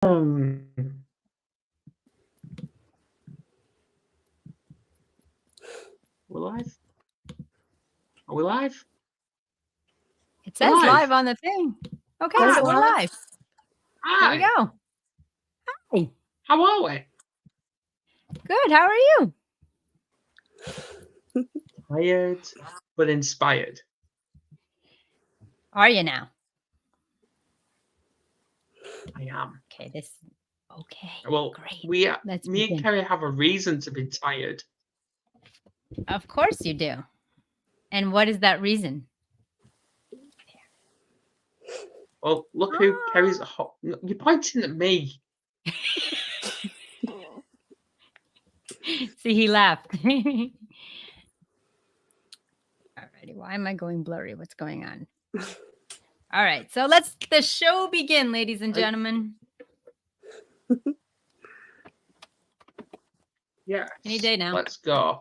We're live. Are we live? It says live on the thing. Okay, so we're live. Hi. Here we go. Hi. How are we? Good. How are you? Tired, but inspired. Are you now? I am. Okay. Okay. Well, great. Me and Kerry have a reason to be tired. Of course you do. And what is that reason? Well, look who Kerry's hot. You're pointing at me. See, he laughed. Alrighty. Why am I going blurry? What's going on? All right. So let's the show begin, ladies and gentlemen. Yeah. Any day now. Let's go.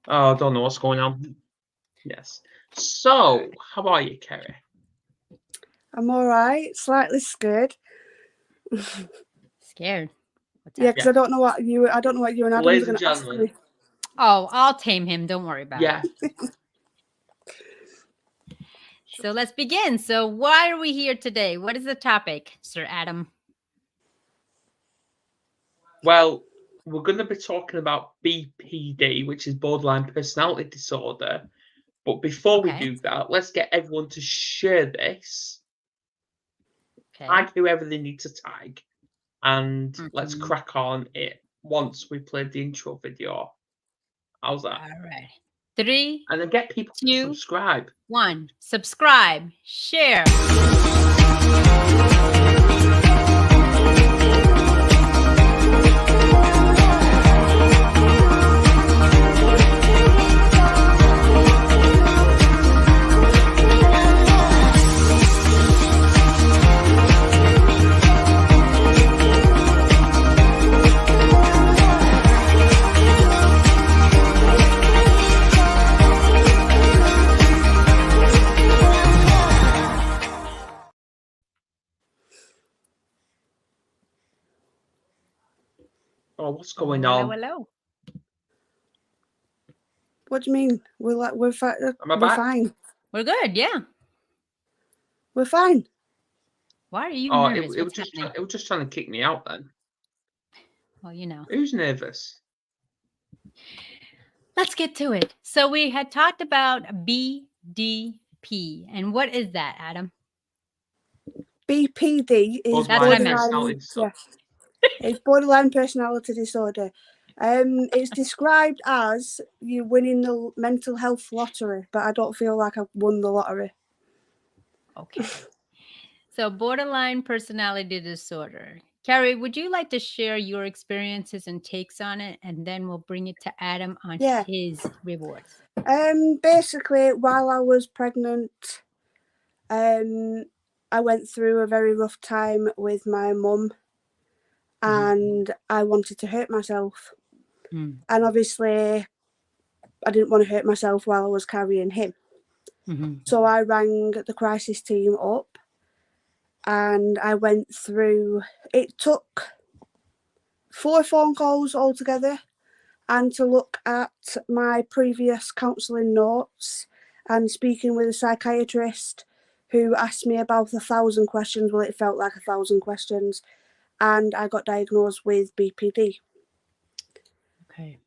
Oh, I don't know what's going on. Yes. So, how are you, Kerry? I'm all right. Slightly scared. Scared? Yeah, because I don't know what you and Adam are going to ask me. Oh, I'll tame him. Don't worry about it. So let's begin. So why are we here today? What is the topic, Sir Adam? Well, we're going to be talking about BPD, which is borderline personality disorder. But before we do that, let's get everyone to share this. Tag whoever they need to tag. And let's crack on it once we played the intro video. How's that? All right. 3, and then get people 2, to subscribe. 1. Subscribe. Share. Oh, what's going on? Hello. What do you mean? We're fine. We're good, yeah. We're fine. Why are you nervous? It was just trying to kick me out then. Well, you know. Who's nervous? Let's get to it. So we had talked about BDP. And what is that, Adam? BPD is borderline. Yeah. It's borderline personality disorder. It's described as you winning the mental health lottery, but I don't feel like I've won the lottery. Okay. So borderline personality disorder. Kerry, would you like to share your experiences and takes on it? And then we'll bring it to Adam on his rewards. Basically, while I was pregnant, I went through a very rough time with my mum. And I wanted to hurt myself. And obviously, I didn't want to hurt myself while I was carrying him. So I rang the crisis team up and I went through, it took 4 phone calls altogether, and to look at my previous counselling notes and speaking with a psychiatrist who asked me about 1,000 questions. Well, it felt like 1,000 questions. And I got diagnosed with BPD. Okay.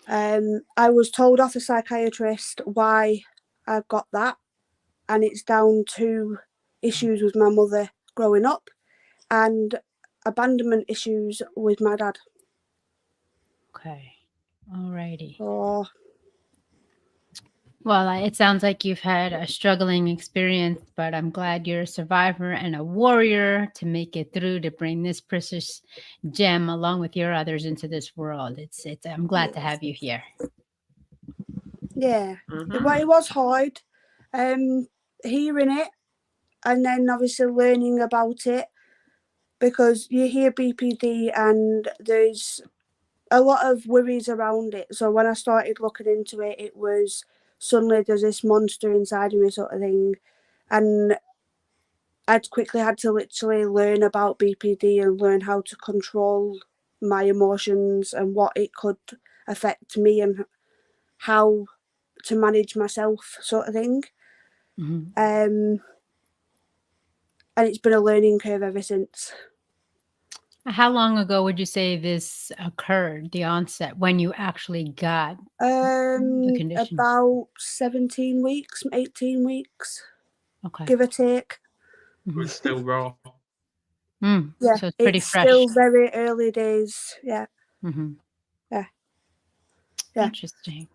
I was told off a psychiatrist why I got that, and it's down to issues with my mother growing up and abandonment issues with my dad. Okay. Alrighty. Oh. Well, it sounds like you've had a struggling experience, but I'm glad you're a survivor and a warrior to make it through to bring this precious gem along with your others into this world. I'm glad to have you here. Yeah. It was hard hearing it and then obviously learning about it, because you hear BPD and there's a lot of worries around it. So when I started looking into it, it was suddenly there's this monster inside of me sort of thing. And I'd quickly had to literally learn about BPD and learn how to control my emotions and what it could affect me and how to manage myself, sort of thing. And it's been a learning curve ever since. How long ago would you say this occurred, the onset, when you actually got the condition? About 17 weeks, 18 weeks, Okay. give or take. We're still raw. Yeah, so it's pretty fresh. Still very early days. Yeah. Yeah. Interesting.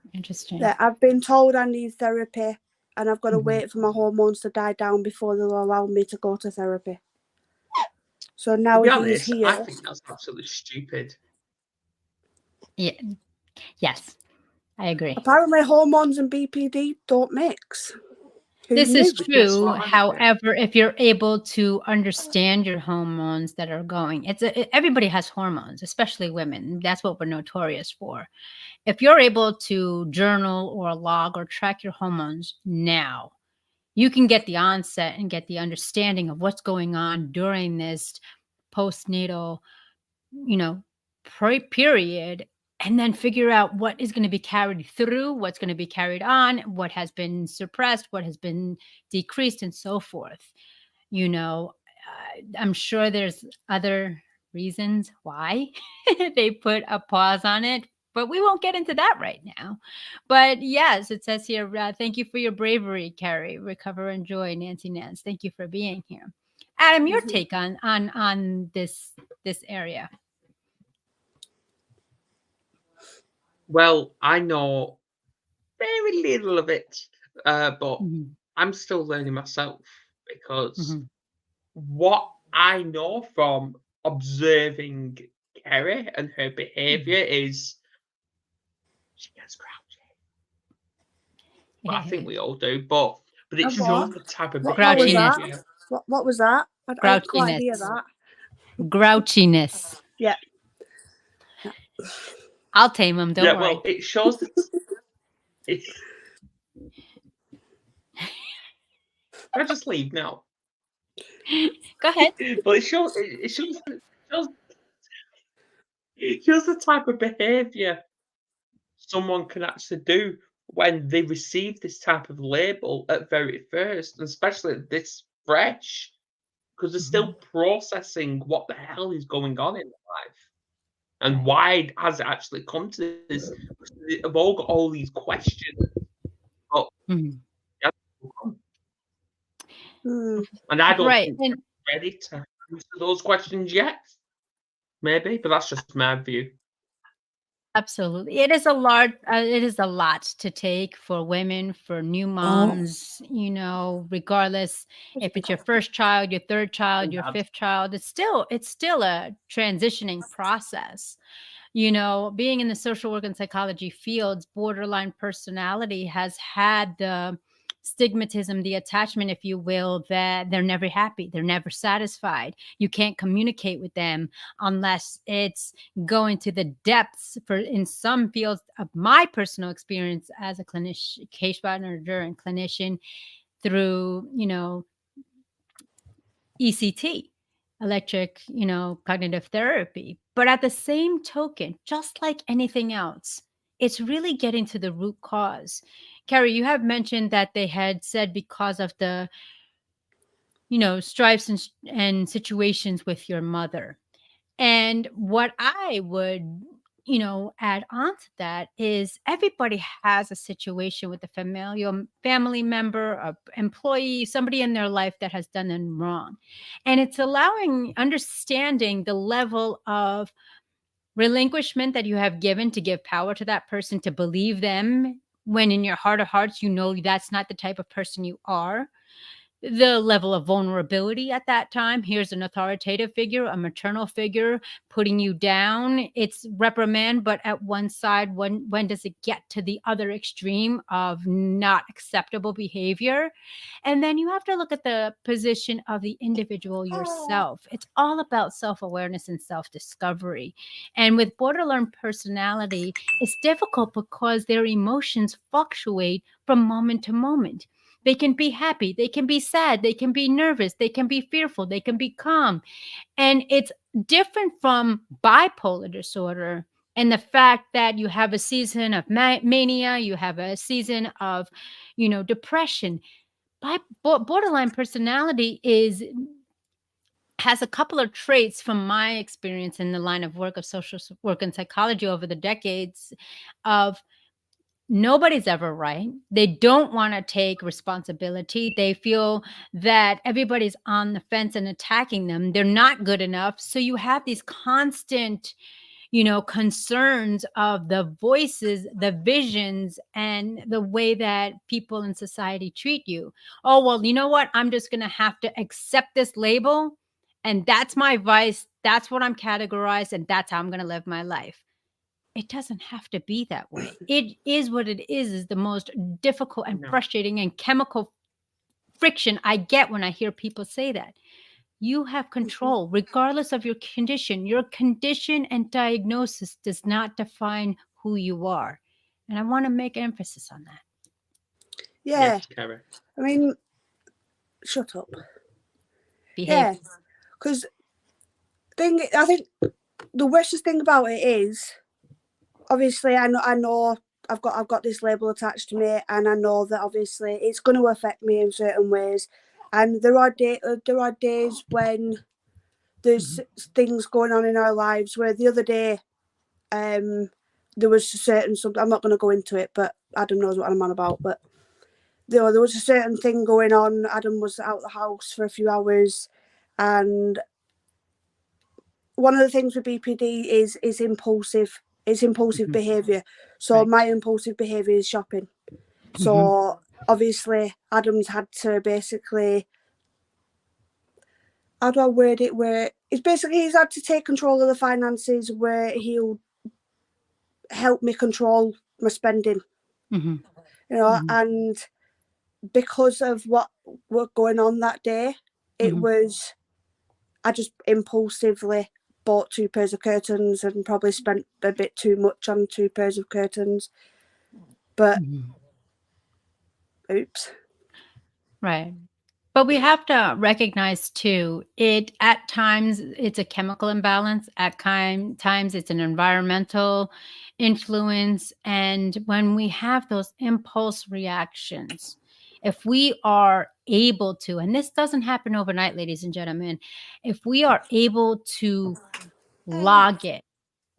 Yeah, I've been told I need therapy, and I've got to wait for my hormones to die down before they'll allow me to go to therapy. So now To be he's honest, here. I think that's absolutely stupid. Yeah. Yes, I agree. Apparently, hormones and BPD don't mix. This is true. However, if you're able to understand your hormones that are going, everybody has hormones, especially women. That's what we're notorious for. If you're able to journal or log or track your hormones now, you can get the onset and get the understanding of what's going on during this postnatal, period, and then figure out what is going to be carried through, what's going to be carried on, what has been suppressed, what has been decreased, and so forth. I'm sure there's other reasons why they put a pause on it, but we won't get into that right now. But yes, it says here, thank you for your bravery, Kerry. Recover and joy, Nancy Nance. Thank you for being here. Adam, your take on this area. Well, I know very little of it, but I'm still learning myself because what I know from observing Kerry and her behaviour is she gets grouchy. Well, I think we all do, but it shows the type of behaviour. What was that? I didn't quite hear that. Grouchiness. Yeah. I'll tame him. Don't worry. Well, it shows that. I just leave now. Go ahead. But it shows the type of behaviour someone can actually do when they receive this type of label at very first, and especially this fresh, because they're still processing what the hell is going on in their life. And why has it actually come to this? They've all got all these questions. But and I don't think they're ready to answer those questions yet. Maybe, but that's just my view. Absolutely. It is a lot to take for women, for new moms, regardless if it's your first child, your third child, your fifth child, it's still a transitioning process. Being in the social work and psychology fields, borderline personality has had the stigmatism, the attachment, if you will, that they're never happy, they're never satisfied. You can't communicate with them unless it's going to the depths. In some fields of my personal experience as a clinician, case manager and clinician, through ECT, electric, cognitive therapy. But at the same token, just like anything else, it's really getting to the root cause. Kerry, you have mentioned that they had said because of the, strifes and situations with your mother. And what I would, add on to that is everybody has a situation with a family member, a employee, somebody in their life that has done them wrong. And it's understanding the level of relinquishment that you have given to give power to that person, to believe them when in your heart of hearts, that's not the type of person you are. The level of vulnerability at that time. Here's an authoritative figure, a maternal figure putting you down. It's reprimand, but at one side, when does it get to the other extreme of not acceptable behavior? And then you have to look at the position of the individual yourself. It's all about self-awareness and self-discovery. And with borderline personality, it's difficult because their emotions fluctuate from moment to moment. They can be happy, they can be sad, they can be nervous, they can be fearful, they can be calm. And it's different from bipolar disorder, and the fact that you have a season of mania, you have a season of, depression. Borderline personality has a couple of traits from my experience in the line of work of social work and psychology over the decades of nobody's ever right. They don't want to take responsibility. They feel that everybody's on the fence and attacking them. They're not good enough. So you have these constant, concerns of the voices, the visions, and the way that people in society treat you. Oh, well, you know what? I'm just going to have to accept this label. And that's my vice. That's what I'm categorized. And that's how I'm going to live my life. It doesn't have to be that way. It is what it is the most difficult and frustrating and chemical friction I get when I hear people say that. You have control regardless of your condition. Your condition and diagnosis does not define who you are. And I want to make emphasis on that. Yeah. Yes, Kerry. I mean, shut up. Behave. Yeah. Because I think the worst thing about it is, obviously, I know I've got this label attached to me, and I know that obviously it's going to affect me in certain ways. And there are days when there's things going on in our lives. Where the other day, there was something. I'm not going to go into it, but Adam knows what I'm on about. But there was a certain thing going on. Adam was out of the house for a few hours, and one of the things with BPD is impulsive. It's impulsive behaviour. So my impulsive behaviour is shopping. So obviously Adam's had to basically, how do I word it, where he's had to take control of the finances, where he'll help me control my spending. And because of what was going on that day, it was, I just impulsively bought 2 pairs of curtains and probably spent a bit too much on 2 pairs of curtains. But oops. Right. But we have to recognize too, at times it's a chemical imbalance, at times it's an environmental influence. And when we have those impulse reactions, if we are able to, and this doesn't happen overnight, ladies and gentlemen, if we are able to log it,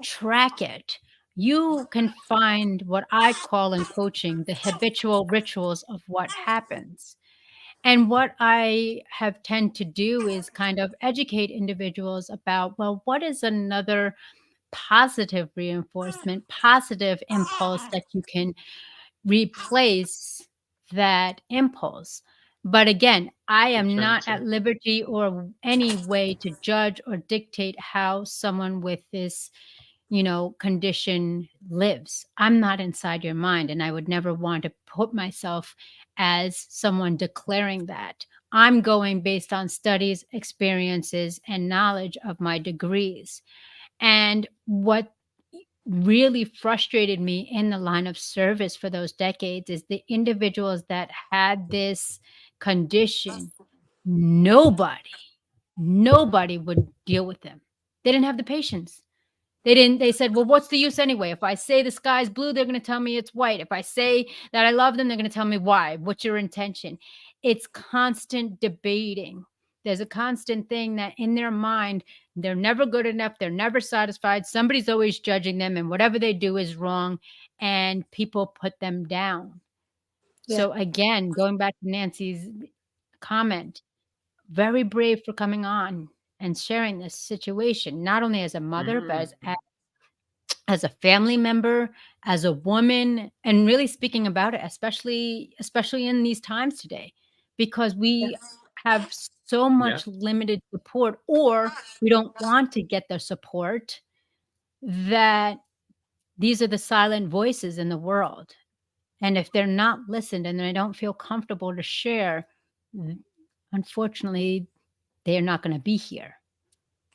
track it, you can find what I call in coaching the habitual rituals of what happens. And what I have tend to do is kind of educate individuals about, well, what is another positive reinforcement, positive impulse that you can replace that impulse. But again, I am not at liberty or any way to judge or dictate how someone with this, condition lives. I'm not inside your mind, and I would never want to put myself as someone declaring that. I'm going based on studies, experiences, and knowledge of my degrees. And what really frustrated me in the line of service for those decades is the individuals that had this condition, nobody would deal with them. They didn't have the patience. They said, well, what's the use anyway? If I say the sky's blue, they're going to tell me it's white. If I say that I love them, they're going to tell me why. What's your intention? It's constant debating. There's a constant thing that in their mind, they're never good enough. They're never satisfied. Somebody's always judging them, and whatever they do is wrong, and people put them down. Yeah. So again, going back to Nancy's comment, very brave for coming on and sharing this situation, not only as a mother, but as a family member, as a woman, and really speaking about it, especially in these times today, because we have so much limited support, or we don't want to get the support, that these are the silent voices in the world. And if they're not listened and they don't feel comfortable to share, unfortunately, they're not going to be here.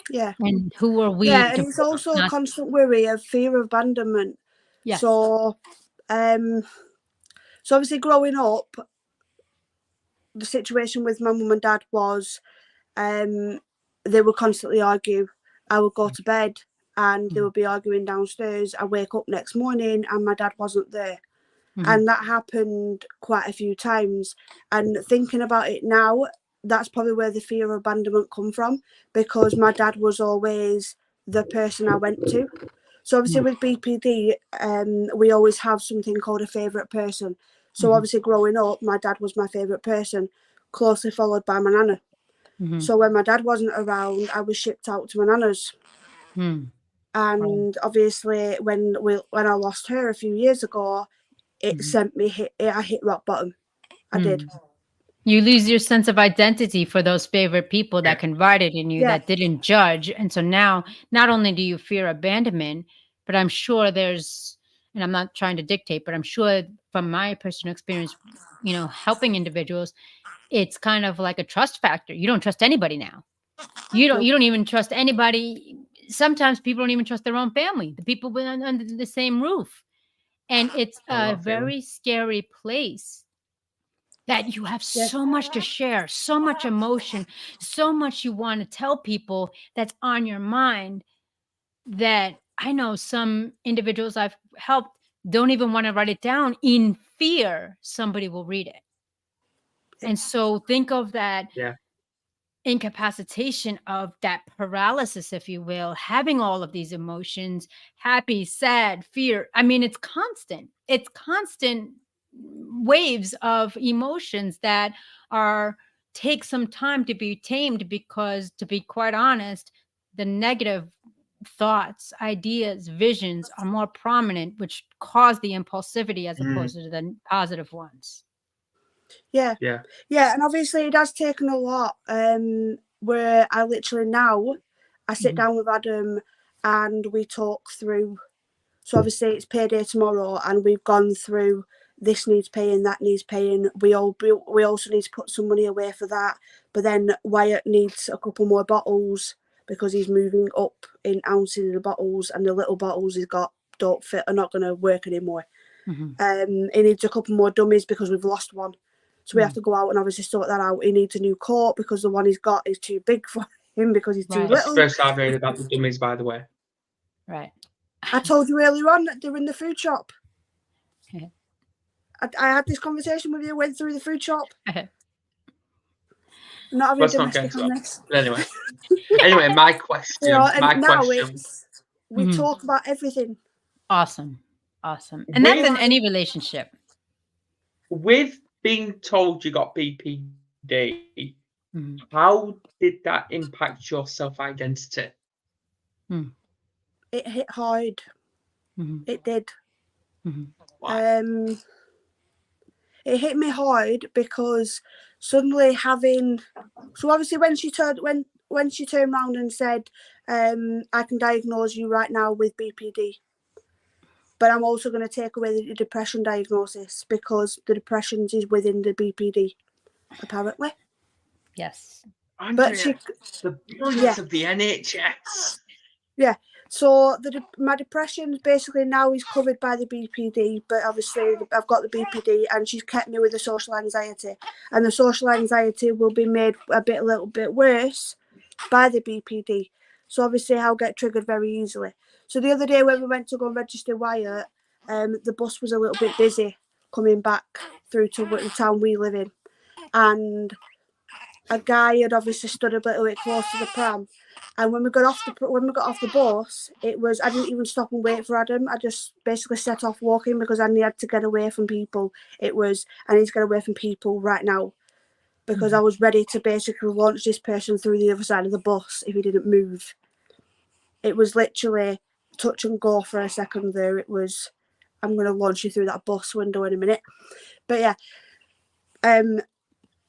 Yeah. And who are we? Yeah, and it's also a constant worry of fear of abandonment. Yes. So obviously growing up, the situation with my mum and dad was they would constantly argue. I would go to bed and they would be arguing downstairs. I wake up next morning and my dad wasn't there. And that happened quite a few times. And thinking about it now, that's probably where the fear of abandonment come from, because my dad was always the person I went to. So obviously with BPD, we always have something called a favourite person. So obviously growing up, my dad was my favourite person, closely followed by my nana. So when my dad wasn't around, I was shipped out to my nana's. And obviously when I lost her a few years ago, it sent me, I hit rock bottom. I did. You lose your sense of identity for those favorite people that confided in you, that didn't judge. And so now, not only do you fear abandonment, but I'm sure there's, and I'm not trying to dictate, but I'm sure from my personal experience, you know, helping individuals, it's kind of like a trust factor. You don't trust anybody now. You don't even trust anybody. Sometimes people don't even trust their own family, the people under the same roof. And it's a very scary place that you have so much to share, so much emotion, so much you want to tell people that's on your mind, that I know some individuals I've helped don't even want to write it down in fear somebody will read it. And so think of that incapacitation, of that paralysis, if you will, having all of these emotions, happy, sad, fear. I mean, it's constant waves of emotions that take some time to be tamed, because, to be quite honest, the negative thoughts, ideas, visions are more prominent, which cause the impulsivity as opposed to the positive ones. Yeah. And obviously it has taken a lot, where I literally now I sit down with Adam and we talk through. So obviously it's payday tomorrow and we've gone through, this needs paying, that needs paying. We also need to put some money away for that. But then Wyatt needs a couple more bottles because he's moving up in ounces in the bottles, and the little bottles he's got don't fit, are not going to work anymore. He needs a couple more dummies because we've lost one. So we have to go out and obviously sort that out. He needs a new coat because the one he's got is too big for him because he's too little. That's the first I've heard about the dummies, by the way. Right. I told you earlier on that they're in the food shop. I had this conversation with you, went through the food shop. Not having domestic on this. But anyway, my question. We talk about everything. Awesome. And that's in any relationship. With being told you got BPD, how did that impact your self-identity? It hit hard. It did. It hit me hard because suddenly so obviously when she turned around and said, I can diagnose you right now with BPD, but I'm also going to take away the depression diagnosis because the depression is within the BPD, apparently. Yes. Andrea, the brilliance of the NHS. Yeah. So my depression basically now is covered by the BPD, but obviously I've got the BPD and she's kept me with the social anxiety, and the social anxiety will be made a little bit worse by the BPD. So obviously I'll get triggered very easily. So the other day when we went to go and register Wyatt, the bus was a little bit busy coming back through to the town we live in, and a guy had obviously stood a little bit close to the pram. And when we got off the bus, I didn't even stop and wait for Adam. I just basically set off walking because I needed to get away from people. I need to get away from people right now because I was ready to basically launch this person through the other side of the bus if he didn't move. It was literally touch and go for a second there. It was, I'm going to launch you through that bus window in a minute. But yeah,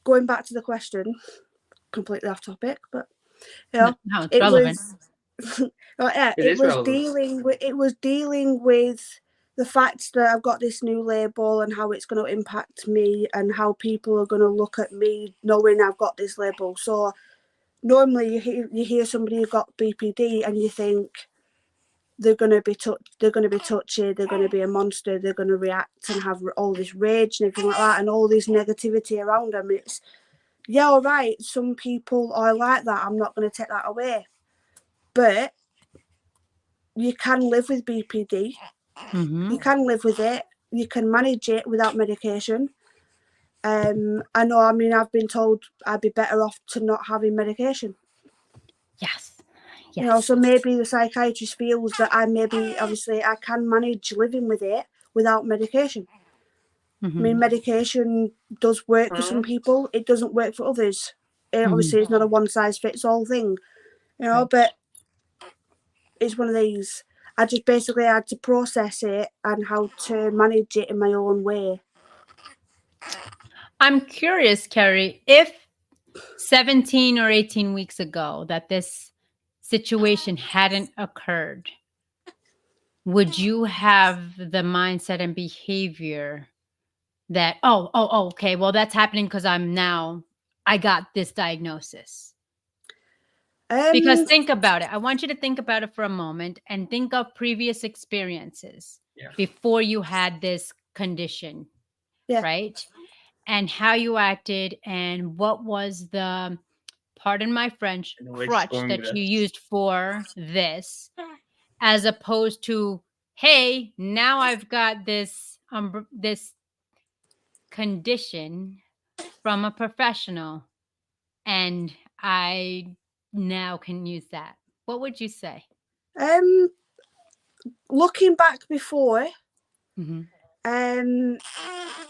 going back to the question, completely off topic, but no, it's relevant. It was dealing with the fact that I've got this new label and how it's going to impact me and how people are going to look at me knowing I've got this label. So normally you hear somebody who got BPD and you think they're going to be touchy, they're going to be a monster, they're going to react and have all this rage and everything like that, and all this negativity around them. It's, yeah, all right, some people are like that, I'm not going to take that away, but you can live with BPD. You can live with it, you can manage it without medication. I know, I mean, I've been told I'd be better off to not having medication. Yes. You know, so maybe the psychiatrist feels that obviously I can manage living with it without medication. I mean, medication does work for some people, it doesn't work for others. Obviously, it's not a one-size-fits-all thing, you know, but it's one of these. I just basically had to process it and how to manage it in my own way. I'm curious, Kerry, if 17 or 18 weeks ago that this situation hadn't occurred, would you have the mindset and behavior that, okay, well, that's happening because I got this diagnosis? Because think about it. I want you to think about it for a moment and think of previous experiences before you had this condition, right? And how you acted and what was the, pardon my French, crutch that you used for this, as opposed to, hey, now I've got this this condition from a professional and I now can use that. What would you say? Looking back before,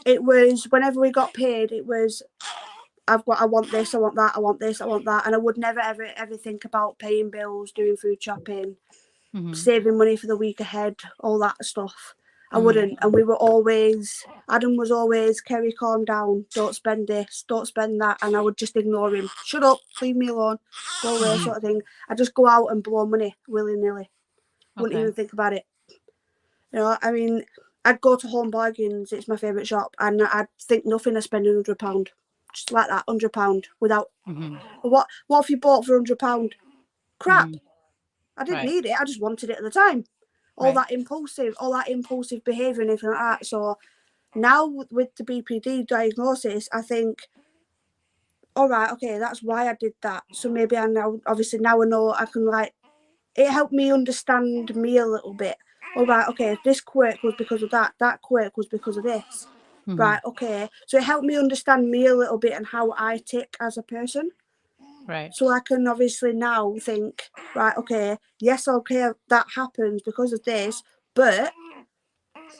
it was whenever we got paid, it was I want this, I want that, I want this, I want that, and I would never ever think about paying bills, doing food shopping, saving money for the week ahead, all that stuff. I wouldn't, and we were always, Adam was always, Kerry, calm down, don't spend this, don't spend that, and I would just ignore him. Shut up, leave me alone, go away, sort of thing. I just go out and blow money willy-nilly. Wouldn't even think about it. You know, I mean, I'd go to Home Bargains, it's my favourite shop, and I'd think nothing of spending £100. Just like that, £100 without. What have you bought for £100? Crap. I didn't need it. I just wanted it at the time. All that impulsive behaviour and everything like that. So now with the BPD diagnosis, I think, all right, okay, that's why I did that. So maybe I now I know I can, like, it helped me understand me a little bit. All right, okay, this quirk was because of that. That quirk was because of this. Right, okay. So it helped me understand me a little bit and how I tick as a person. Right. So I can obviously now think, right, okay, yes, okay, that happens because of this, but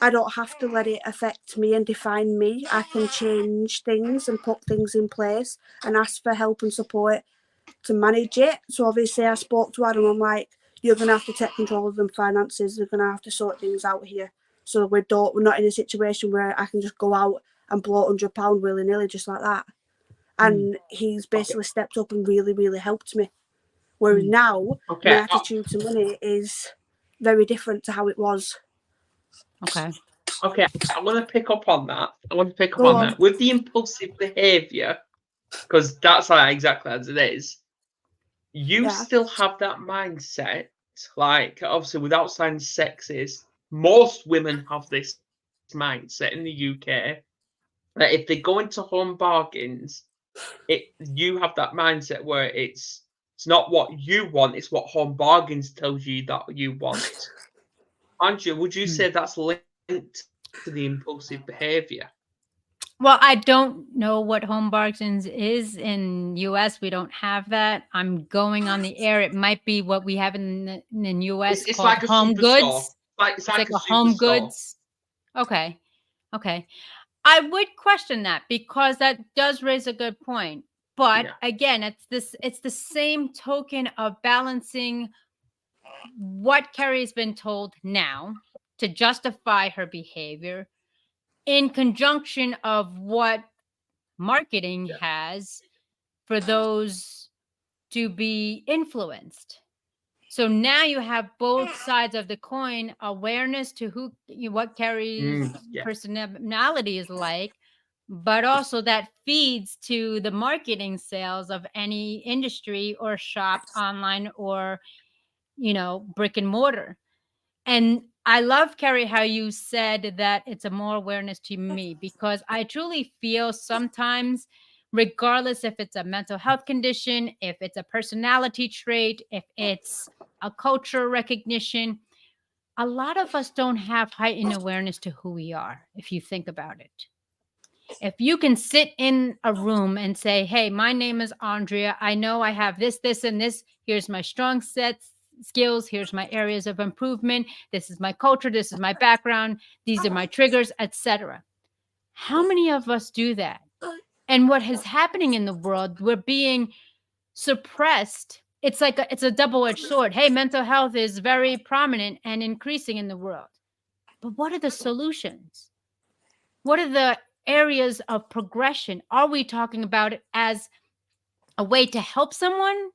I don't have to let it affect me and define me. I can change things and put things in place and ask for help and support to manage it. So obviously I spoke to Adam, I'm like, you're going to have to take control of them finances, you're going to have to sort things out here. So we're not in a situation where I can just go out and blow £100 willy-nilly just like that. And he's basically stepped up and really, really helped me. Whereas now, my attitude to money is very different to how it was. Okay, I want to pick up on that. With the impulsive behaviour, because that's like exactly as it is. You still have that mindset, like, obviously, without sounding sexist, most women have this mindset in the UK that if they go into Home Bargains, you have that mindset where it's not what you want, it's what Home Bargains tells you that you want. Andrea, would you say that's linked to the impulsive behavior? Well, I don't know what Home Bargains is in US. We don't have that. I'm going on the air. It might be what we have in US it's called like a Home Goods. It's like a Home Goods. Okay. I would question that because that does raise a good point. But again, it's the same token of balancing what Kerry's been told now to justify her behavior in conjunction of what marketing has for those to be influenced. So now you have both sides of the coin, awareness to what Kerry's personality is like, but also that feeds to the marketing sales of any industry or shop online or, brick and mortar. And I love, Kerry, how you said that it's a more awareness to me, because I truly feel sometimes, regardless if it's a mental health condition, if it's a personality trait, if it's a cultural recognition, a lot of us don't have heightened awareness to who we are, if you think about it. If you can sit in a room and say, hey, my name is Andrea. I know I have this, this, and this. Here's my strong sets, skills. Here's my areas of improvement. This is my culture. This is my background. These are my triggers, etc. How many of us do that? And what is happening in the world, we're being suppressed. It's like it's a double-edged sword. Hey, mental health is very prominent and increasing in the world. But what are the solutions? What are the areas of progression? Are we talking about it as a way to help someone,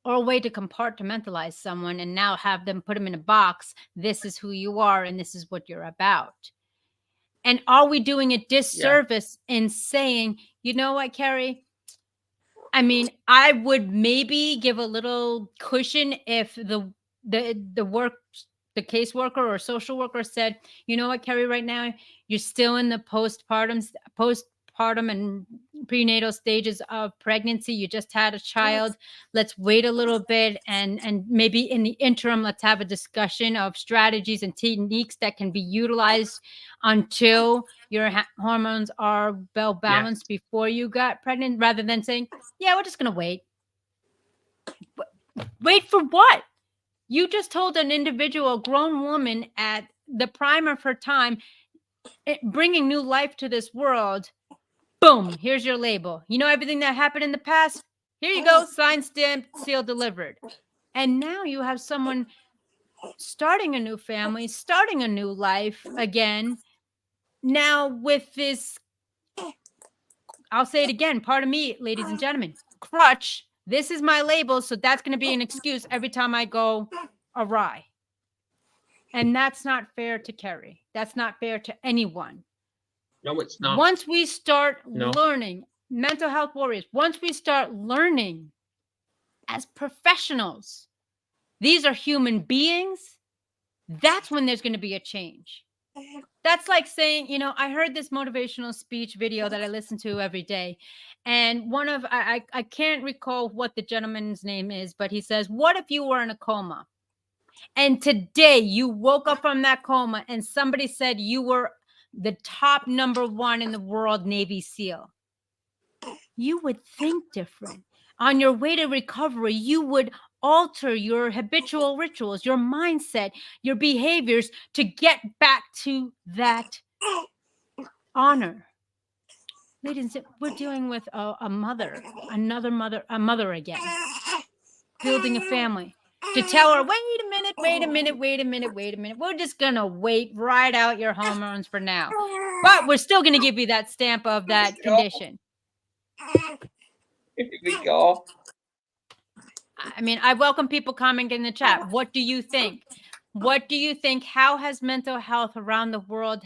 or a way to compartmentalize someone and now have them put them in a box? This is who you are and this is what you're about. And are we doing a disservice in saying, you know what, Kerry? I mean, I would maybe give a little cushion if the caseworker or social worker said, you know what, Kerry, right now you're still in the postpartum and prenatal stages of pregnancy. You just had a child. Let's wait a little bit, and maybe in the interim, let's have a discussion of strategies and techniques that can be utilized until your hormones are well balanced before you got pregnant, rather than saying, yeah, we're just going to wait. Wait for what? You just told an individual, a grown woman at the prime of her time, bringing new life to this world. Boom, here's your label. You know everything that happened in the past? Here you go, signed, stamped, sealed, delivered. And now you have someone starting a new family, starting a new life again. Now with this, I'll say it again, pardon me, ladies and gentlemen, crutch. This is my label, so that's going to be an excuse every time I go awry. And that's not fair to Kerry. That's not fair to anyone. No, it's not. Once we start learning, mental health warriors, once we start learning as professionals, these are human beings, that's when there's going to be a change. That's like saying, you know, I heard this motivational speech video that I listen to every day. And I can't recall what the gentleman's name is, but he says, what if you were in a coma? And today you woke up from that coma and somebody said you were the top #1 in the world Navy SEAL. You would think different. On your way to recovery, you would alter your habitual rituals, your mindset, your behaviors to get back to that honor. Ladies and gentlemen, we're dealing with a mother again, building a family. To tell her, wait a minute. We're just going to wait right out your hormones for now. But we're still going to give you that stamp of that condition. Here we go. I mean, I welcome people commenting in the chat. What do you think? What do you think? How has mental health around the world,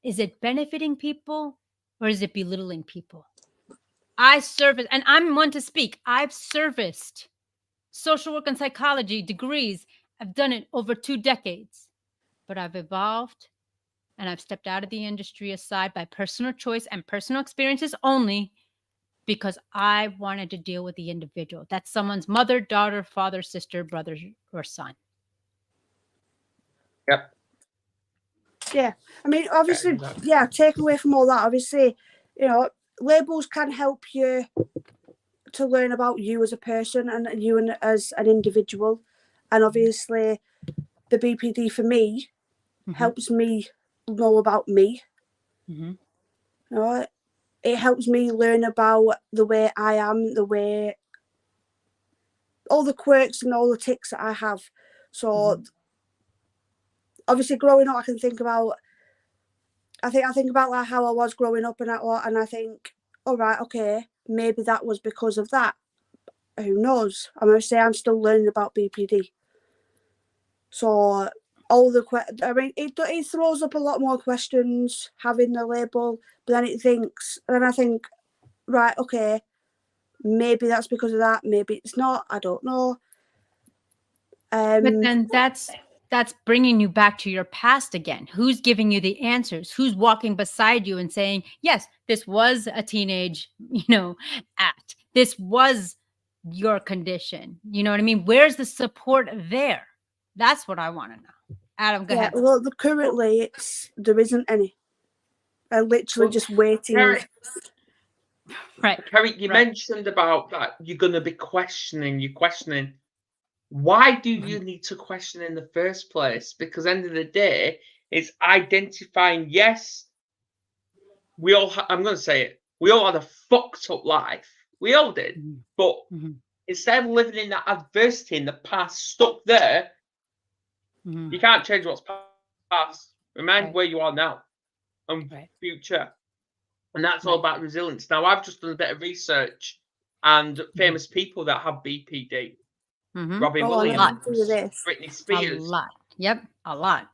is it benefiting people or is it belittling people? I service, and I'm one to speak. I've serviced social work and psychology degrees. I've done it over 2 decades, but I've evolved and I've stepped out of the industry aside by personal choice and personal experiences only, because I wanted to deal with the individual. That's someone's mother, daughter, father, sister, brother, or son. Yep. Yeah. I mean, obviously, take away from all that, obviously, you know, labels can help you to learn about you as a person and you as an individual. And obviously, the BPD for me helps me know about me. You know, it helps me learn about the way I am, the way, all the quirks and all the tics that I have. So obviously growing up, I think about like how I was growing up and I think, all right, okay, maybe that was because of that. Who knows? I'm going to say I'm still learning about BPD. So all the it throws up a lot more questions having the label, but then I think, right, okay, maybe that's because of that, maybe it's not, I don't know. But then that's that's bringing you back to your past again. Who's giving you the answers? Who's walking beside you and saying, yes, this was a teenage, act. This was your condition. You know what I mean? Where's the support there? That's what I want to know. Adam, go ahead. Well, currently there isn't any. I'm literally just waiting. Right. Kerry, you mentioned about that you're going to be questioning. You're questioning. Why do you need to question in the first place? Because at the end of the day, it's identifying, yes, we all, I'm going to say it, we all had a fucked up life. We all did. But instead of living in that adversity in the past, stuck there, you can't change what's past. Remember where you are now and future. And that's all about resilience. Now, I've just done a bit of research and famous people that have BPD. Robin Williams, Britney Spears. A lot. Yep, a lot.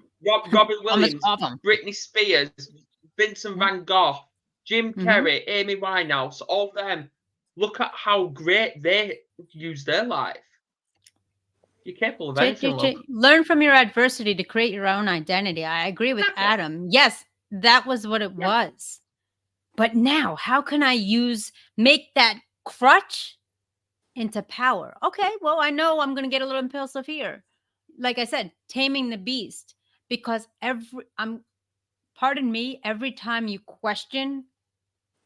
Robin Williams, Britney Spears, Vincent Van Gogh, Jim Carrey, Amy Winehouse, all of them. Look at how great they use their life. You're capable of anything. Learn from your adversity to create your own identity. I agree with Adam. Yes, that was what it was. But now, how can I make that crutch into power? Okay, well, I know I'm going to get a little impulsive here. Like I said, taming the beast. Because pardon me, every time you question,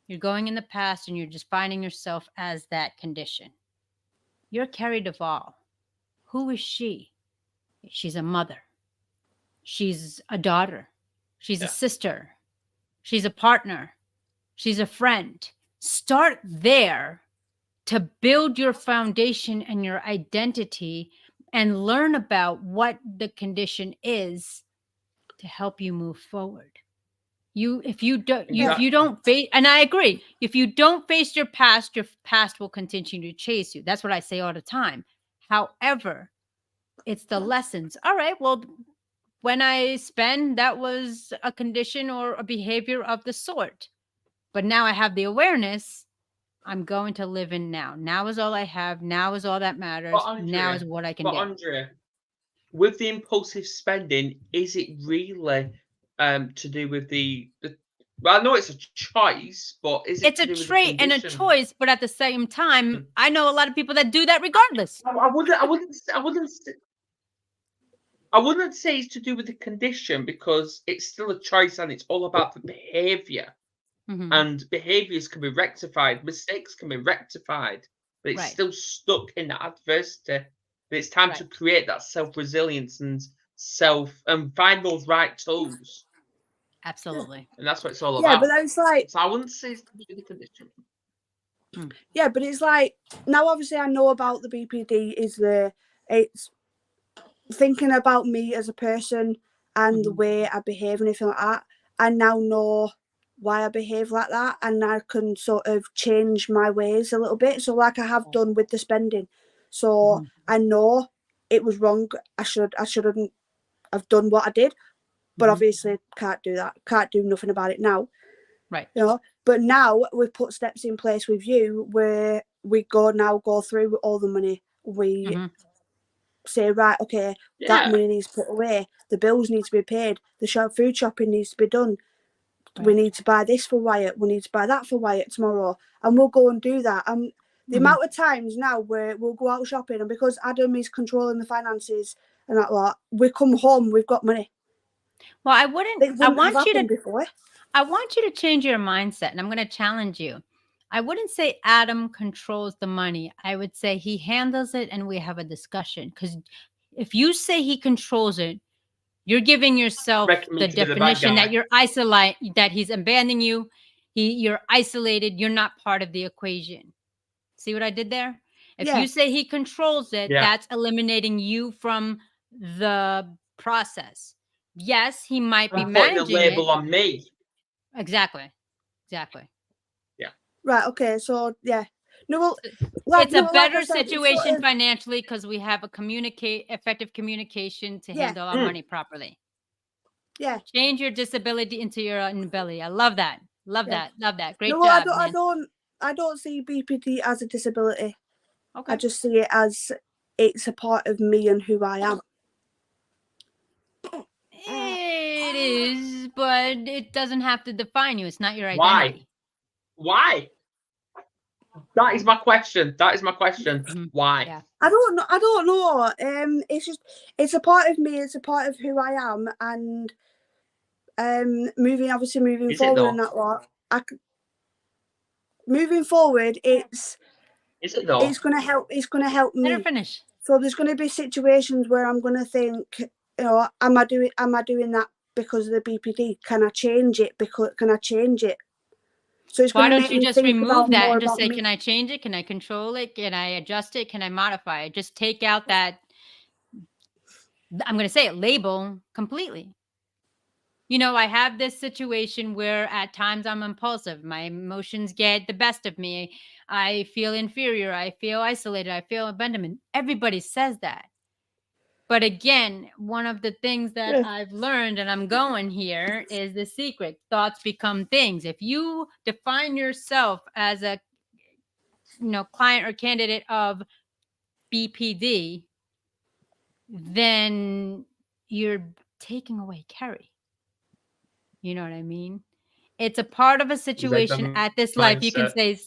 you're going in the past and you're just finding yourself as that condition. You're Kerry Duval. Who is she? She's a mother. She's a daughter. She's a sister. She's a partner. She's a friend. Start there to build your foundation and your identity and learn about what the condition is to help you move forward. If you don't face, and I agree, if you don't face your past will continue to chase you. That's what I say all the time. However, it's the lessons. All right, well, when I spend, that was a condition or a behavior of the sort. But now I have the awareness. I'm going to live in now. Now is all I have. Now is all that matters. Andrea, now is what I can do. Andrea, with the impulsive spending, is it really to do with the well, I know it's a choice, but it's a trait and a choice, but at the same time, I know a lot of people that do that regardless. I wouldn't say it's to do with the condition, because it's still a choice and it's all about the behavior. And behaviors can be rectified, mistakes can be rectified, but it's still stuck in that adversity. But it's time to create that self-resilience and find those right tools. Absolutely. And that's what it's all about. Yeah, but it's like, so I wouldn't say it's to do with the condition. Yeah, but it's like, now obviously I know about the BPD it's thinking about me as a person and the way I behave and everything like that. I now know why I behave like that, and I can sort of change my ways a little bit. So like I have done with the spending. So I know it was wrong. I shouldn't have done what I did, but obviously can't do that. Can't do nothing about it now. Right. But now we've put steps in place with you where we go through with all the money. We say, right, okay, that money needs to put away. The bills need to be paid. The food shopping needs to be done. Right. We need to buy this for Wyatt. We need to buy that for Wyatt tomorrow. And we'll go and do that. And the amount of times now where we'll go out shopping, and because Adam is controlling the finances and that lot, we come home, we've got money. Well, I want you to change your mindset, and I'm going to challenge you. I wouldn't say Adam controls the money. I would say he handles it and we have a discussion. Because if you say he controls it, you're giving yourself the definition that you're isolated, that he's abandoning you. You're isolated. You're not part of the equation. See what I did there? If you say he controls it, that's eliminating you from the process. Yes, he might be managing putting a label on me. Exactly. Yeah. Right. Okay. So no, it's a better situation financially because we have effective communication to handle our money properly. Yeah. Change your disability into your ability. I love that. Love that. Great job. I don't see BPD as a disability. Okay. I just see it as it's a part of me and who I am. it doesn't have to define you. It's not your Why? identity. Why? That is my question. Why? Yeah. I don't know. It's a part of me. It's a part of who I am, and moving Is forward it and that lot. Moving forward, Is it though? it's gonna help. It's gonna help me. Let her finish. So there's gonna be situations where I'm gonna think, am I doing that because of the BPD? Can I change it? So it's Why gonna don't make you me just think remove that and just about say, me. can I change it? Can I control it? Can I adjust it? Can I modify it? Just take out that, I'm going to say it, label completely. I have this situation where at times I'm impulsive. My emotions get the best of me. I feel inferior. I feel isolated. I feel abandonment. Everybody says that. But again, one of the things that I've learned, and I'm going here, is the secret. Thoughts become things. If you define yourself as a client or candidate of BPD, then you're taking away Kerry. You know what I mean? It's a part of a situation at this life. You can say,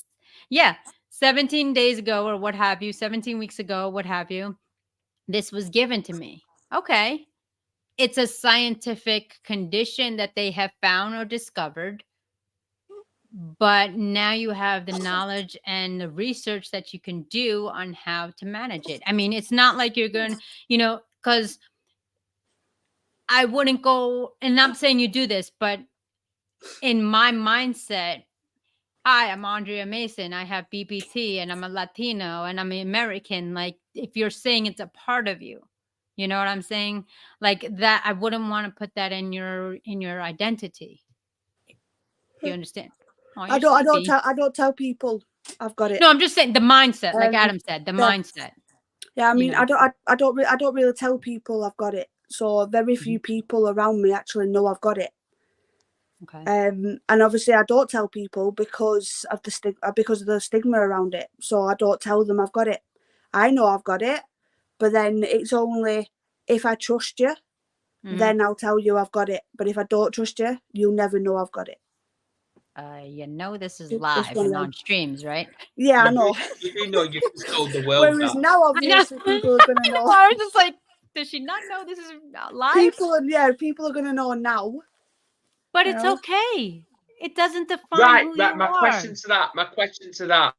17 days ago or what have you, 17 weeks ago, what have you, this was given to me. Okay. It's a scientific condition that they have found or discovered. But now you have the knowledge and the research that you can do on how to manage it. I mean, it's not like you're going, because I wouldn't go, and I'm saying you do this, but in my mindset, hi, I'm Andrea Mason. I have BPT and I'm a Latino and I'm an American. Like, if you're saying it's a part of you, you know what I'm saying? Like that, I wouldn't want to put that in your identity. Do you understand? Oh, I don't tell people I've got it. No, I'm just saying the mindset, like Adam said, the mindset. Yeah, I mean, I don't really tell people I've got it. So very few people around me actually know I've got it. Okay. And obviously I don't tell people because of the stigma around it. So I don't tell them I've got it. I know I've got it, but then it's only if I trust you, then I'll tell you I've got it. But if I don't trust you, you'll never know I've got it. This is live and on streams, right? Yeah, I know. You do know you just told the world. Whereas now, obviously, people are gonna know. I was just like, does she not know this is live? People are gonna know now. But it's okay. It doesn't define who you are. My question to that.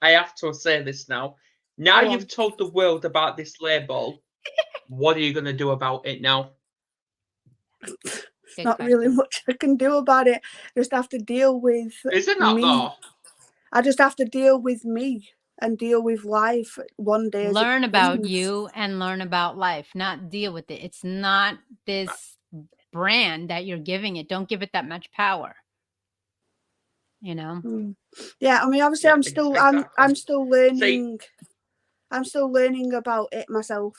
I have to say this now. Now you've told the world about this label. What are you going to do about it now? Not really much I can do about it. Just have to deal with Is it not me. though? I just have to deal with me and deal with life one day. Learn about you and learn about life, not deal with it. It's not this brand that you're giving it. Don't give it that much power. Yeah, I mean, obviously, I'm still learning. I'm still learning about it myself.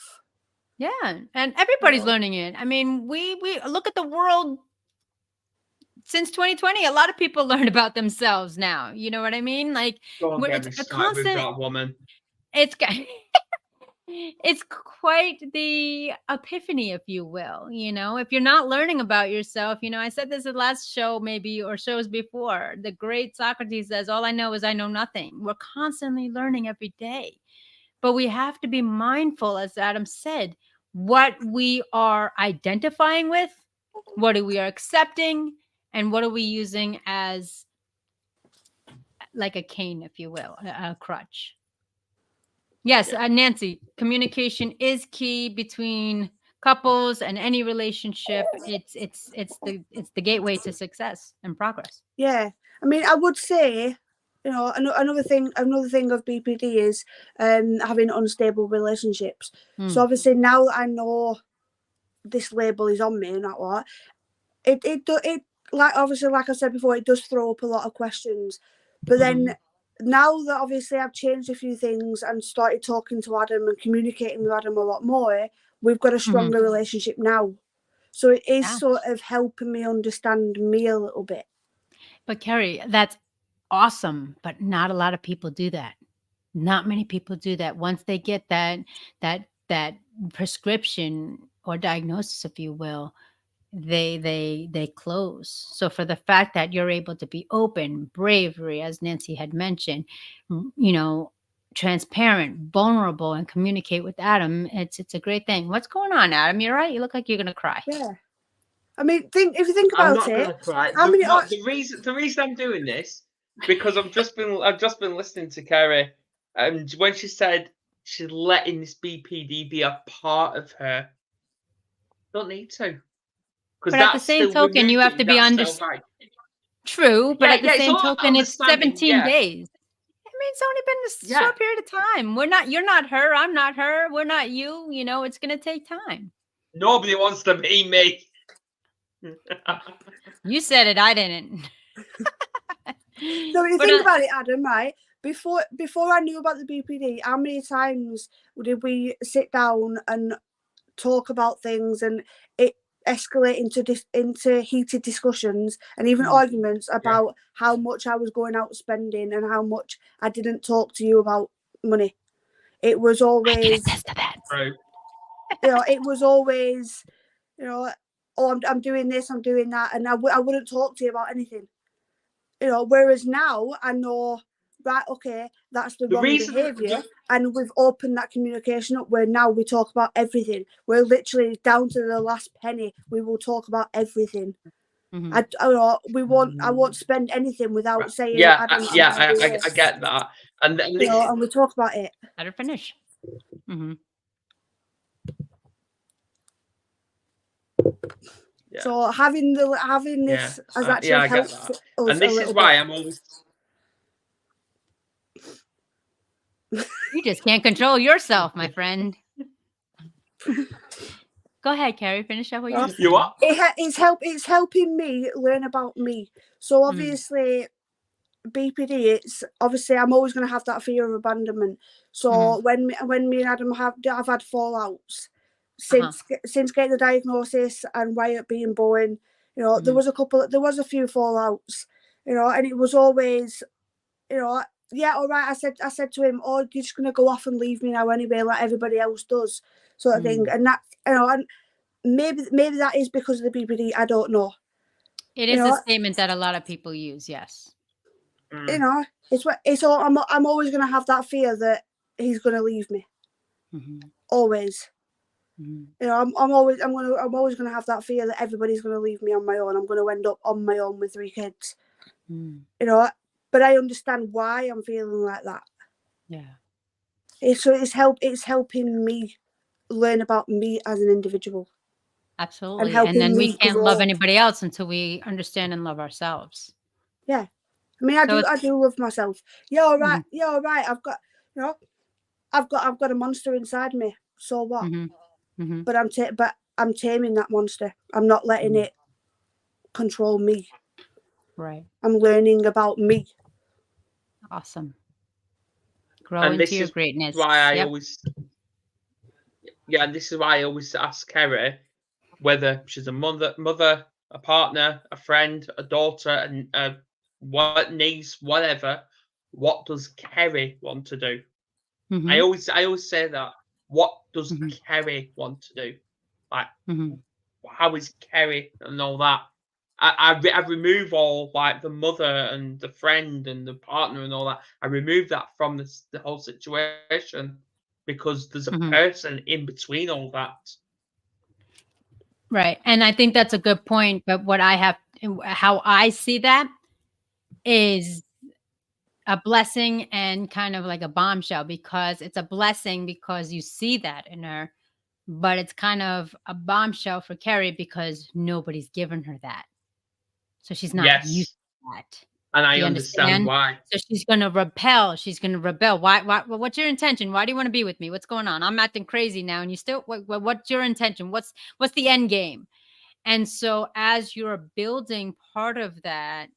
Yeah, and everybody's learning it. I mean, we look at the world since 2020. A lot of people learn about themselves now. You know what I mean? Like, it's a constant. With that woman. It's quite the epiphany, if you will. If you're not learning about yourself, I said this at last show, maybe, or shows before. The great Socrates says, all I know is I know nothing. We're constantly learning every day. But we have to be mindful, as Adam said, what we are identifying with, what we are accepting, and what are we using as like a cane, if you will, a crutch. Yes, Nancy, communication is key between couples and any relationship. It's the gateway to success and progress. Yeah, I mean, I would say, another thing of BPD is having unstable relationships. So obviously now that I know this label is on me and that what it like obviously, like I said before, it does throw up a lot of questions. But then now that obviously I've changed a few things and started talking to Adam and communicating with Adam a lot more, we've got a stronger relationship now. So it is sort of helping me understand me a little bit. But Kerry, that's awesome, but not a lot of people do that. Not many people do that. Once they get that prescription or diagnosis, if you will, they close. So for the fact that you're able to be open, bravery, as Nancy had mentioned, transparent, vulnerable, and communicate with Adam, it's a great thing. What's going on, Adam? You're right. You look like you're gonna cry. Yeah. I mean, if you think I'm about not it, gonna cry. how many? The reason I'm doing this because I've just been listening to Kerry, and when she said she's letting this BPD be a part of her, don't need to, because But at the that's same still token, you have removing to be that self-right. True, but at the It's same all token, it's understanding. 17 days. I mean, it's only been a short period of time. You're not her. I'm not her. We're not you. It's going to take time. Nobody wants to be me. You said it. I didn't. So you think about it, Adam, right? Before I knew about the BPD, how many times did we sit down and talk about things, and it escalate into heated discussions and even arguments about how much I was going out spending and how much I didn't talk to you about money. It was always, Right. it was always, oh, I'm doing this, I'm doing that, and I wouldn't talk to you about anything. Whereas now I know, right, okay, that's the wrong behaviour, and we've opened that communication up where now we talk about everything. We're literally down to the last penny. We will talk about everything. I won't spend anything without saying. I get that, and and we talk about it. Let her finish. Yeah. So having this has actually helped us. And this is why I'm always. You just can't control yourself, my friend. Go ahead, Kerry. Finish up what you're saying. You what? It's helping me learn about me. So obviously, BPD. It's obviously I'm always going to have that fear of abandonment. So when me and Adam I've had fallouts since getting the diagnosis and Wyatt being born. There was a few fallouts. And it was always, yeah, all right. I said to him, "Oh, you're just gonna go off and leave me now anyway, like everybody else does," sort of thing. And that, and maybe that is because of the BPD. I don't know. It is a statement that a lot of people use. Yes. It's all. I'm always gonna have that fear that he's gonna leave me. Always. I'm always gonna have that fear that everybody's gonna leave me on my own. I'm gonna end up on my own with 3 kids. But I understand why I'm feeling like that. Yeah. It's helping me learn about me as an individual. Absolutely. And then we can't love anybody else until we understand and love ourselves. Yeah. I mean, I do love myself. Yeah, all right. Yeah, all right. I've got a monster inside me. So what? But I'm taming that monster. I'm not letting it control me. Right. I'm learning about me. Awesome. Grow into your greatness. Why I always, and this is why I always ask Kerry whether she's a mother, a partner, a friend, a daughter, and niece, whatever. What does Kerry want to do? I always say that. What does Kerry want to do? Like, how is Kerry and all that? I remove all like the mother and the friend and the partner and all that. I remove that from the whole situation because there's a person in between all that. Right. And I think that's a good point. But how I see that is a blessing and kind of like a bombshell, because it's a blessing because you see that in her, but it's kind of a bombshell for Kerry because nobody's given her that. So she's not used to that. And I understand why. So she's going to repel. She's going to rebel. Why? What's your intention? Why do you want to be with me? What's going on? I'm acting crazy now. And you still, what's your intention? What's the end game? And so as you're building part of that,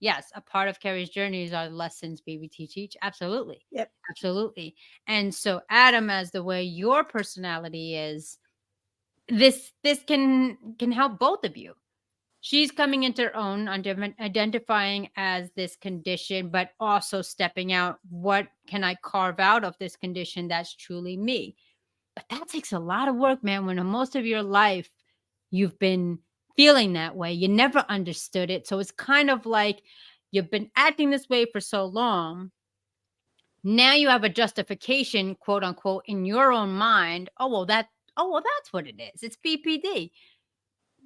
yes, a part of Kerry's journeys are lessons we teach. Absolutely. Yep. Absolutely. And so Adam, as the way your personality is, this can help both of you. She's coming into her own, identifying as this condition, but also stepping out. What can I carve out of this condition that's truly me? But that takes a lot of work, man. When most of your life you've been feeling that way. You never understood it. So it's kind of like you've been acting this way for so long. Now you have a justification, quote unquote, in your own mind. Oh, well, that's what it is. It's BPD.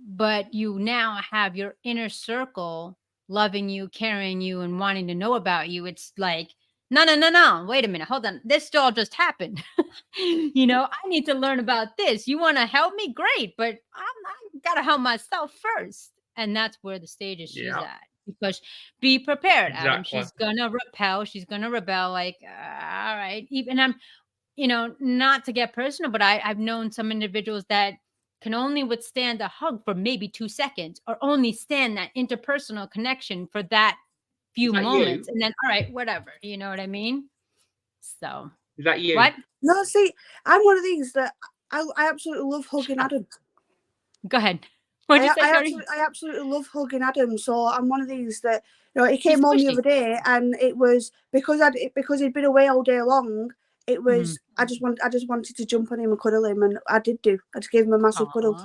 But you now have your inner circle loving you, carrying you, and wanting to know about you. It's like, no. Wait a minute. Hold on. This all just happened. I need to learn about this. You want to help me? Great. But I got to help myself first. And that's where the stage is she's at. Because be prepared, Adam. Exactly. She's going to repel. She's going to rebel. Like, all right. Even I'm, not to get personal, but I've known some individuals that can only withstand a hug for maybe 2 seconds, or only stand that interpersonal connection for that few moments. And then, all right, whatever. You know what I mean? So. Is that you? What? No, see, I'm one of these that I absolutely love hugging Adam. Go ahead. What'd you say, Kerry? I absolutely love hugging Adam. So I'm one of these that, he came home the other day, and it was because he'd been away all day long. It was I just wanted to jump on him and cuddle him, and I did do. I just gave him a massive cuddle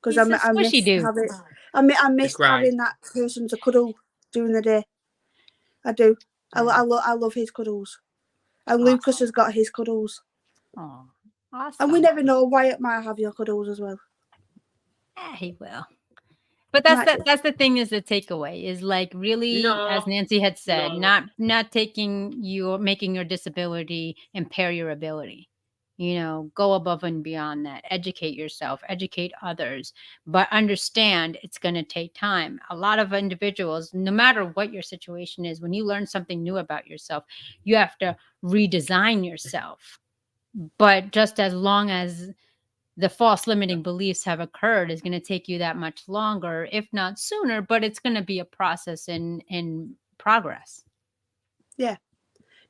because I missed having that person to cuddle during the day. I do. I love his cuddles, and Lucas has got his cuddles. Oh, awesome! And we never know. Wyatt might have your cuddles as well. Yeah, he will. But that's the thing, is the takeaway is like really, as Nancy had said, not making your disability impair your ability. Go above and beyond that. Educate yourself, educate others, but understand it's going to take time. A lot of individuals, no matter what your situation is, when you learn something new about yourself, you have to redesign yourself. But just as long as the false limiting beliefs have occurred, is going to take you that much longer, if not sooner, but it's going to be a process in progress. Yeah.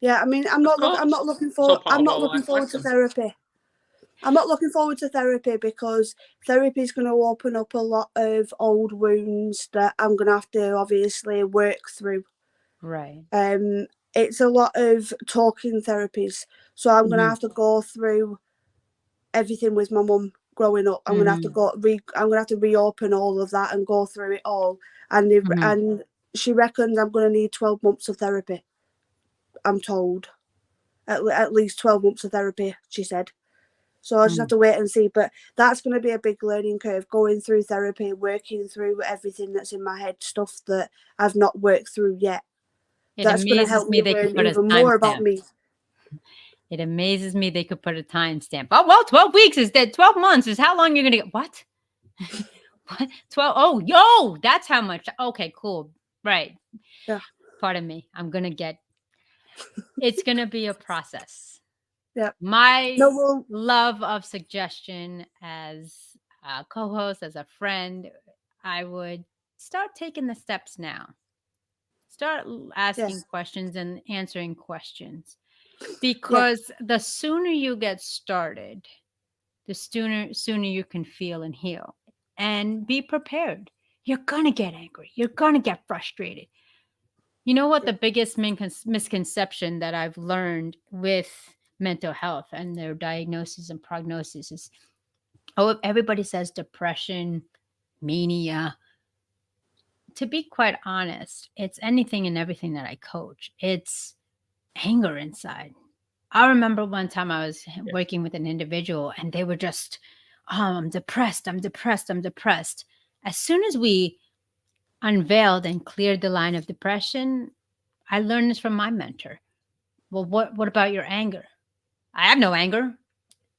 I mean, I'm not looking forward to therapy. I'm not looking forward to therapy because therapy is going to open up a lot of old wounds that I'm going to have to obviously work through. Right. It's a lot of talking therapies, so I'm going to have to go through everything with my mum growing up. I'm gonna have to reopen all of that and go through it all. And she reckons I'm gonna need 12 months of therapy. I'm told at least 12 months of therapy, she said. So I just have to wait and see. But that's going to be a big learning curve, going through therapy, working through everything that's in my head, stuff that I've not worked through yet. That's going to help me learn even more about me. It amazes me they could put a timestamp. Oh, well, 12 weeks is that 12 months is how long you're going to get. What? What? 12? Oh, yo, that's how much. Okay, cool. Right. Yeah. Pardon me. I'm going to get, it's going to be a process. Yeah. My love of suggestion as a co-host, as a friend, I would start taking the steps now. Start asking questions and answering questions. Because the sooner you get started, the sooner you can feel and heal. And be prepared. You're going to get angry. You're going to get frustrated. You know what the biggest misconception that I've learned with mental health and their diagnosis and prognosis is, everybody says depression, mania. To be quite honest, it's anything and everything that I coach. It's anger inside. I remember one time I was working with an individual and they were just, I'm depressed. As soon as we unveiled and cleared the line of depression, I learned this from my mentor. Well, what about your anger? I have no anger.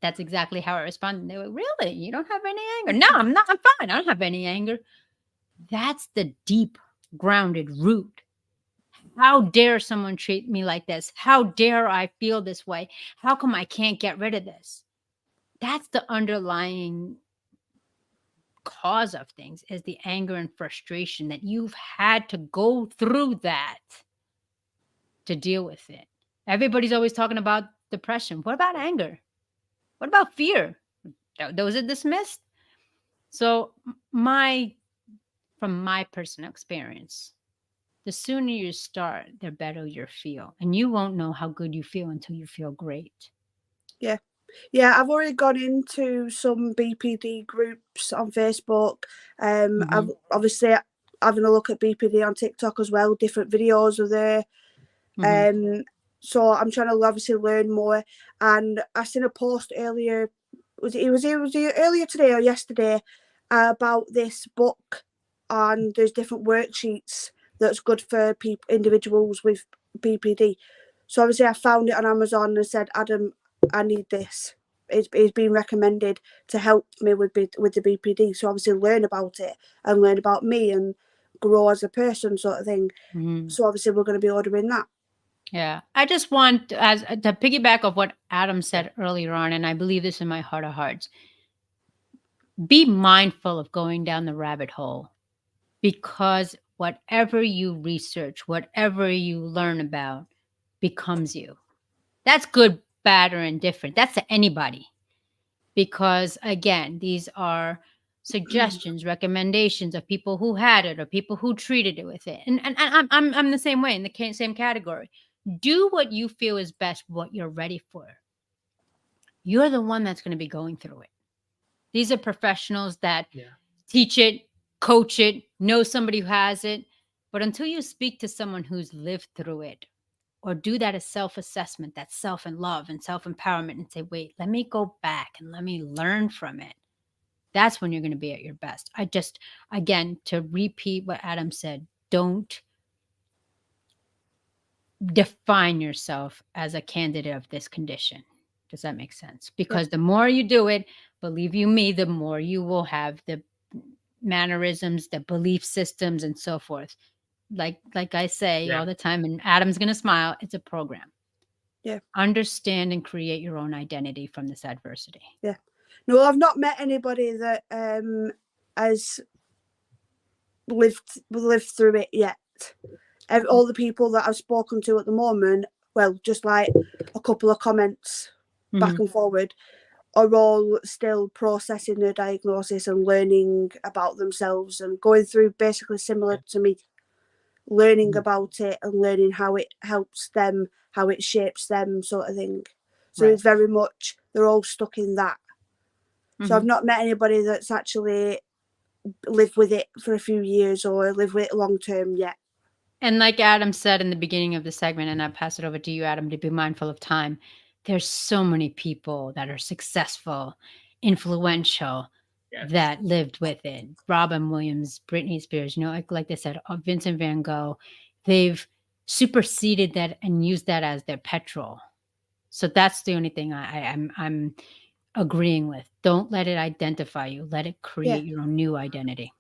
That's exactly how I responded. They were, really? You don't have any anger? No, I'm not. I'm fine. I don't have any anger. That's the deep grounded root. How dare someone treat me like this? How dare I feel this way? How come I can't get rid of this? That's the underlying cause of things, is the anger and frustration that you've had to go through that to deal with it. Everybody's always talking about depression. What about anger? What about fear? Those are dismissed. So from my personal experience, the sooner you start, the better you'll feel. And you won't know how good you feel until you feel great. Yeah. Yeah, I've already gone into some BPD groups on Facebook. I've obviously having a look at BPD on TikTok as well. Different videos are there. So I'm trying to obviously learn more. And I seen a post earlier. Was it earlier today or yesterday about this book, and there's different worksheets that's good for individuals with BPD. So obviously I found it on Amazon and said, Adam, I need this. It's been recommended to help me with the BPD. So obviously learn about it and learn about me and grow as a person, sort of thing. So obviously we're going to be ordering that. Yeah, I just want to piggyback of what Adam said earlier on, and I believe this in my heart of hearts. Be mindful of going down the rabbit hole, because whatever you research, whatever you learn about, becomes you. That's good, bad, or indifferent. That's to anybody. Because again, these are suggestions, recommendations of people who had it or people who treated it with it. And I'm the same way, in the same category. Do what you feel is best, what you're ready for. You're the one that's going to be going through it. These are professionals that teach it, coach it, know somebody who has it. But until you speak to someone who's lived through it, or do that as self-assessment, that self and love and self-empowerment, and say, wait, let me go back and let me learn from it. That's when you're going to be at your best. Again, to repeat what Adam said, don't define yourself as a candidate of this condition. Does that make sense? Because the more you do it, believe you me, the more you will have the mannerisms, the belief systems, and so forth. Like I say all the time, and Adam's going to smile, it's a program. Yeah. Understand and create your own identity from this adversity. Yeah. No, I've not met anybody that has lived through it yet. All the people that I've spoken to at the moment, well, just like a couple of comments back and forward, are all still processing their diagnosis and learning about themselves and going through basically similar to me, learning about it and learning how it helps them, how it shapes them, sort of thing. So it's very much, they're all stuck in that. So I've not met anybody that's actually lived with it for a few years or lived with it long term yet. And like Adam said in the beginning of the segment, and I pass it over to you, Adam, to be mindful of time. There's so many people that are successful, influential, that lived with it. Robin Williams, Britney Spears, like they said, Vincent van Gogh, they've superseded that and used that as their petrol. So that's the only thing I'm agreeing with. Don't let it identify you. Let it create your own new identity.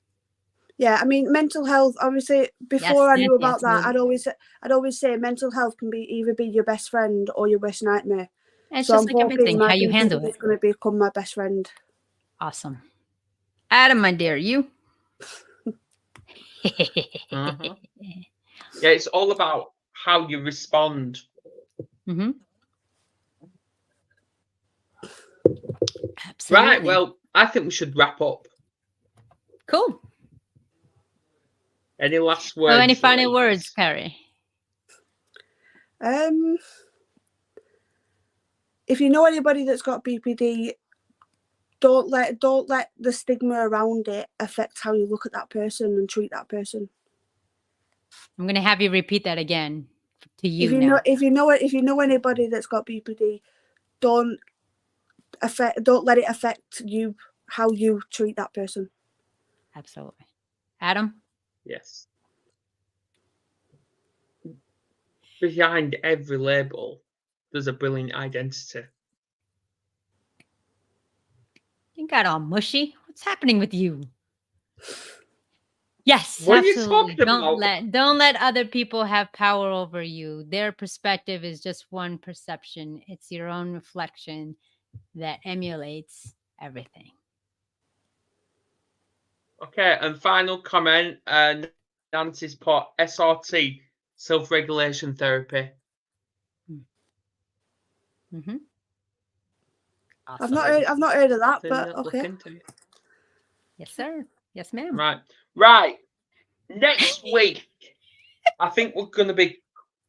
Yeah, I mean, mental health, obviously, before I knew about that, I'd always say mental health can either be your best friend or your worst nightmare. It's so just like everything, how you handle it. It's going to become my best friend. Awesome. Adam, my dear, you? Yeah, it's all about how you respond. Absolutely. Right, well, I think we should wrap up. Cool. Any last words? Any final words, Kerry? If you know anybody that's got BPD, don't let the stigma around it affect how you look at that person and treat that person. I'm going to have you repeat that again to you. If you know anybody that's got BPD, don't let it affect you, how you treat that person. Absolutely. Adam? Yes. Behind every label, there's a brilliant identity. You got all mushy. What's happening with you? Yes, what absolutely. Are you talking about? Don't let other people have power over you. Their perspective is just one perception. It's your own reflection that emulates everything. Okay, and final comment. Nancy's put SRT, self-regulation therapy. Awesome. I've not heard of that, but okay. Yes, sir. Yes, ma'am. Right. Next week, I think we're going to be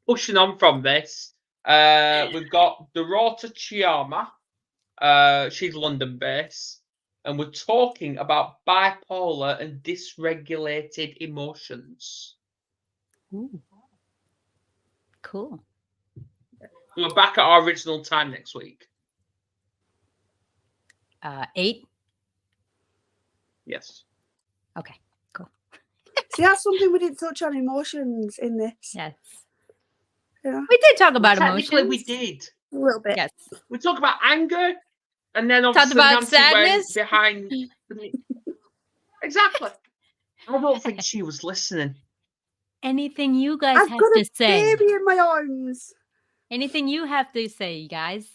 pushing on from this. We've got Dorota Chiama. She's London-based, and we're talking about bipolar and dysregulated emotions. Ooh. Cool. We're back at our original time next week. 8. Yes. Okay. Cool. See, that's something we didn't touch on, emotions in this. Yes. Yeah. We did talk about Technically, emotions. we did. A little bit. Yes. We talked about anger, and then Talked obviously about Nancy went sadness. behind. Exactly. I don't think she was listening. Anything you guys I've have got to a say? baby in my arms. Anything you have to say, you guys?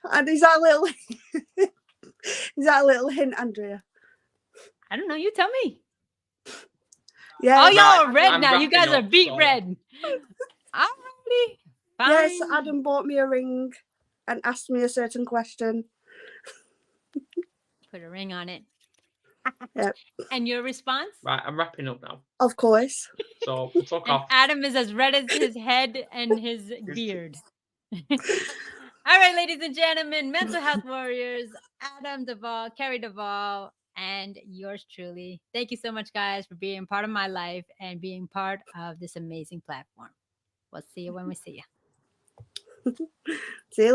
And is that a little hint, Andrea? I don't know. You tell me. Yeah. Oh, y'all Right, are red I'm now. You guys wrapping are up, beat so- red. Alrighty. Fine. Yes, Adam bought me a ring and asked me a certain question. Put a ring on it. Yep. And your response? Right, I'm wrapping up now. Of course. So we'll talk And off. Adam is as red as his head and his beard. All right, ladies and gentlemen, mental health warriors, Adam Duval, Kerry Duval, and yours truly. Thank you so much, guys, for being part of my life and being part of this amazing platform. We'll see you when we see you. See you